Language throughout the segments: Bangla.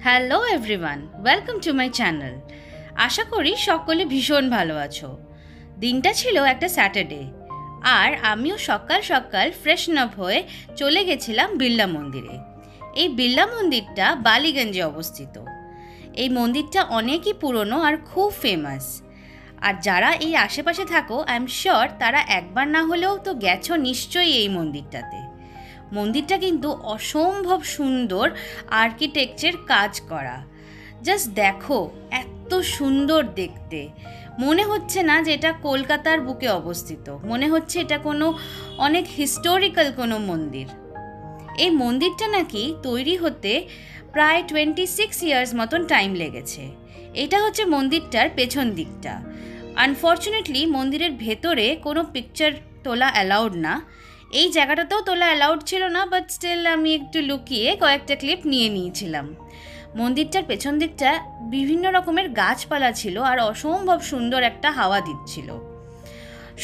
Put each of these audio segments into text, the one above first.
Hello everyone, welcome to my channel. আশা করি সকলে ভীষণ ভালো আছো। দিনটা ছিল একটা স্যাটারডে, আর আমিও সকাল সকাল ফ্রেশন আপ হয়ে চলে গেছিলাম বিড়লা মন্দিরে। এই বিড়লা মন্দিরটা বালিগঞ্জে অবস্থিত। এই মন্দিরটা অনেকই পুরনো আর খুব ফেমাস। আর যারা এই আশেপাশে থাকো, আই এম শিওর তারা একবার না হলেও তো গেছো নিশ্চয়ই এই মন্দিরটাতে। মন্দিরটা কিন্তু অসম্ভব সুন্দর আর্কিটেকচার কাজ করা। জাস্ট দেখো, এত সুন্দর দেখতে। মনে হচ্ছে না যে এটা কলকাতার বুকে অবস্থিত, মনে হচ্ছে এটা কোনো অনেক হিস্টোরিক্যাল কোনো মন্দির। এই মন্দিরটা নাকি তৈরি হতে প্রায় 26 ইয়ার্স মতন টাইম লেগেছে। এটা হচ্ছে মন্দিরটার পেছন দিকটা। আনফর্চুনেটলি মন্দিরের ভেতরে কোনো পিকচার তোলা অ্যালাউড না। এই জায়গাটাতেও তোলা অ্যালাউড ছিল না, বাট স্টিল আমি একটু লুকিয়ে কয়েকটা ক্লিপ নিয়ে নিয়েছিলাম। মন্দিরটার পেছন দিকটা বিভিন্ন রকমের গাছপালা ছিল আর অসম্ভব সুন্দর একটা হাওয়া দিচ্ছিল।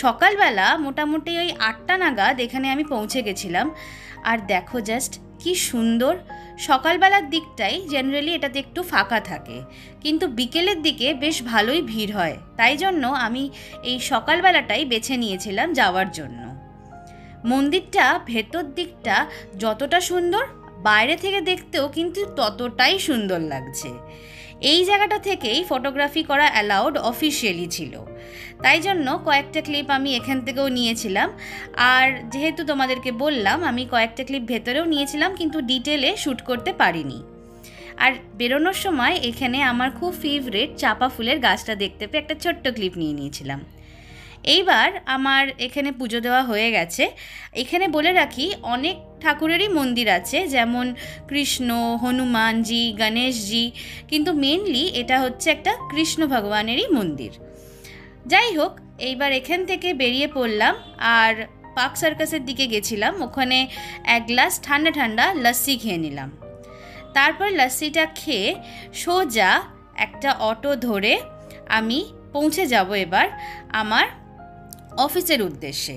সকালবেলা মোটামুটি ওই 8টা নাগাদ এখানে আমি পৌঁছে গেছিলাম। আর দেখো জাস্ট কি সুন্দর। সকালবেলার দিকটাই জেনারেলি এটাতে একটু ফাঁকা থাকে, কিন্তু বিকেলের দিকে বেশ ভালোই ভিড় হয়। তাই জন্য আমি এই সকালবেলাটাই বেছে নিয়েছিলাম যাওয়ার জন্য। মন্দিরটা ভেতর দিকটা যতটা সুন্দর, বাইরে থেকে দেখতেও কিন্তু ততটাই সুন্দর লাগছে। এই জায়গাটা থেকেই ফটোগ্রাফি করা অ্যালাউড অফিশিয়ালি ছিল, তাই জন্য কয়েকটা ক্লিপ আমি এখান থেকেও নিয়েছিলাম। আর যেহেতু তোমাদেরকে বললাম, আমি কয়েকটা ক্লিপ ভেতরেও নিয়েছিলাম, কিন্তু ডিটেলে শ্যুট করতে পারিনি। আর বেরোনোর সময় এখানে আমার খুব ফেভারিট চাপা ফুলের গাছটা দেখতে পেয়ে একটা ছোট্ট ক্লিপ নিয়ে নিয়েছিলাম। এইবার আমার এখানে পুজো দেওয়া হয়ে গেছে। এখানে বলে রাখি, অনেক ঠাকুরেরই মন্দির আছে, যেমন কৃষ্ণ, হনুমানজি, গণেশজি, কিন্তু মেনলি এটা হচ্ছে একটা কৃষ্ণ ভগবানেরই মন্দির। যাই হোক, এইবার এখান থেকে বেরিয়ে পড়লাম আর পার্ক সার্কাসের দিকে গেছিলাম। ওখানে এক গ্লাস ঠান্ডা ঠান্ডা লস্যি খেয়ে নিলাম। তারপর লস্যিটা খেয়ে সোজা একটা অটো ধরে আমি পৌঁছে যাব এবার আমার অফিসের উদ্দেশ্যে।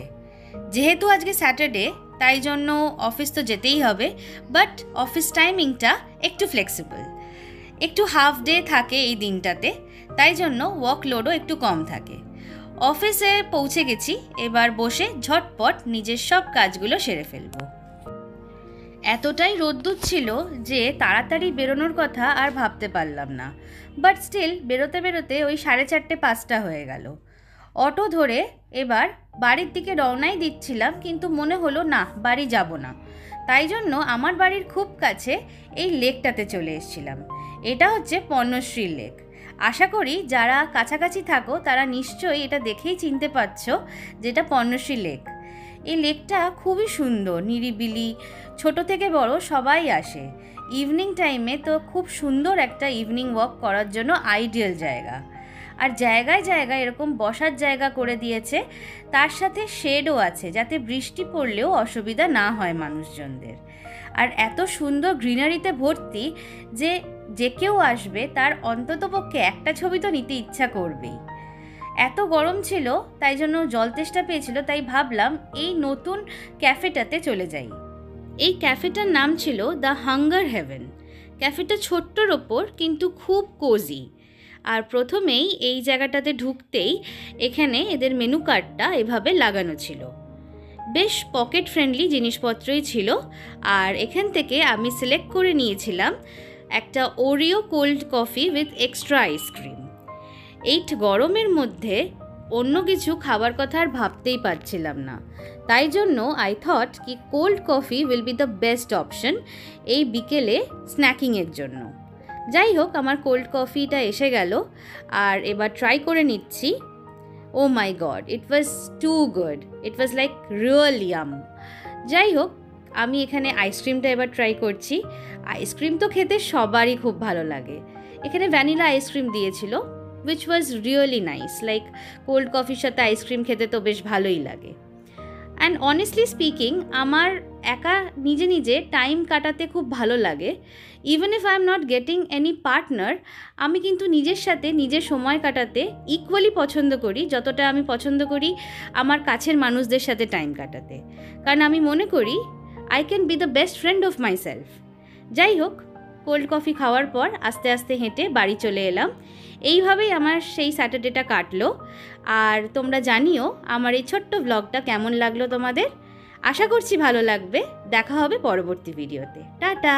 যেহেতু আজকে স্যাটারডে, তাই জন্য অফিস তো যেতেই হবে, বাট অফিস টাইমিংটা একটু ফ্লেক্সিবল, একটু হাফ ডে থাকে এই দিনটাতে, তাই জন্য ওয়ার্কলোডও একটু কম থাকে। অফিসে পৌঁছে গেছি, এবার বসে ঝটপট নিজের সব কাজগুলো সেরে ফেলব। এতটাই রোদ্দুর ছিল যে তাড়াতাড়ি বেরোনোর কথা আর ভাবতে পারলাম না, বাট স্টিল বেরোতে বেরোতে ওই 4:30 5টা হয়ে গেল। অটো ধরে এবার বাড়ির দিকে রওনাই দিচ্ছিলাম, কিন্তু মনে হলো না, বাড়ি যাব না। তাই জন্য আমার বাড়ির খুব কাছে এই লেকটাতে চলে এসেছিলাম। এটা হচ্ছে পর্ণশ্রী লেক। আশা করি যারা কাছাকাছি থাকো তারা নিশ্চয়ই এটা দেখেই চিনতে পারছো যেটা পর্ণশ্রী লেক। এই লেকটা খুবই সুন্দর, নিরিবিলি, ছোট থেকে বড় সবাই আসে। ইভিনিং টাইমে তো খুব সুন্দর একটা ইভিনিং ওয়াক করার জন্য আইডিয়াল জায়গা। আর জায়গায় জায়গায় এরকম বসার জায়গা করে দিয়েছে, তার সাথে শেডও আছে, যাতে বৃষ্টি পড়লেও অসুবিধা না হয় মানুষজনদের। আর এত সুন্দর গ্রিনারিতে ভর্তি যে যে কেউ আসবে তার অন্ততপক্ষে একটা ছবি তো নিতে ইচ্ছা করবেই। এত গরম ছিল, তাই জন্য জল তেষ্টা পেয়েছিল, তাই ভাবলাম এই নতুন ক্যাফেটাতে চলে যাই। এই ক্যাফেটার নাম ছিল দ্য হাঙ্গার হেভেন। ক্যাফেটা ছোট্টর ওপর, কিন্তু খুব কোজি। আর প্রথমেই এই জায়গাটাতে ঢুকতেই এখানে এদের মেনু কার্ডটা এভাবে লাগানো ছিল। বেশ পকেট ফ্রেন্ডলি জিনিসপত্রই ছিল। আর এখান থেকে আমি সিলেক্ট করে নিয়েছিলাম একটা Oreo cold coffee with extra ice cream. এই গরমের মধ্যে অন্য কিছু খাবার কথা আর ভাবতেই পারছিলাম না, তাই জন্য আই থট কি cold coffee will be the best option এই বিকেলে স্ন্যাকিংয়ের জন্য। যাই হোক, আমার কোল্ড কফিটা এসে গেল আর এবার ট্রাই করে নিচ্ছি। Oh my god, it was too good, it was like real yum. যাই হোক, আমি এখানে আইসক্রিমটা এবার ট্রাই করছি। আইসক্রিম তো খেতে সবারই খুব ভালো লাগে। এখানে ভ্যানিলা আইসক্রিম দিয়েছিল, which was really nice. like cold coffee সাথে আইসক্রিম খেতে তো বেশ ভালোই লাগে। অ্যান্ড অনেস্টলি স্পিকিং, আমার একা নিজে নিজে টাইম কাটাতে খুব ভালো লাগে। Even if I am not getting any partner, আমি কিন্তু নিজের সাথে নিজের সময় কাটাতে ইকুয়ালি পছন্দ করি, যতটা আমি পছন্দ করি আমার কাছের মানুষদের সাথে টাইম কাটাতে। কারণ আমি মনে করি I can be the best friend of my self. যাই হোক, কোল্ড কফি খাওয়ার পর আস্তে আস্তে হেঁটে বাড়ি চলে এলাম। এইভাবেই আমার সেই স্যাটারডেটা কাটলো। আর তোমরা জানিও আমার এই ছোট্ট ব্লগটা কেমন লাগলো তোমাদের। আশা করছি ভালো লাগবে। দেখা হবে পরবর্তী ভিডিওতে। টাটা।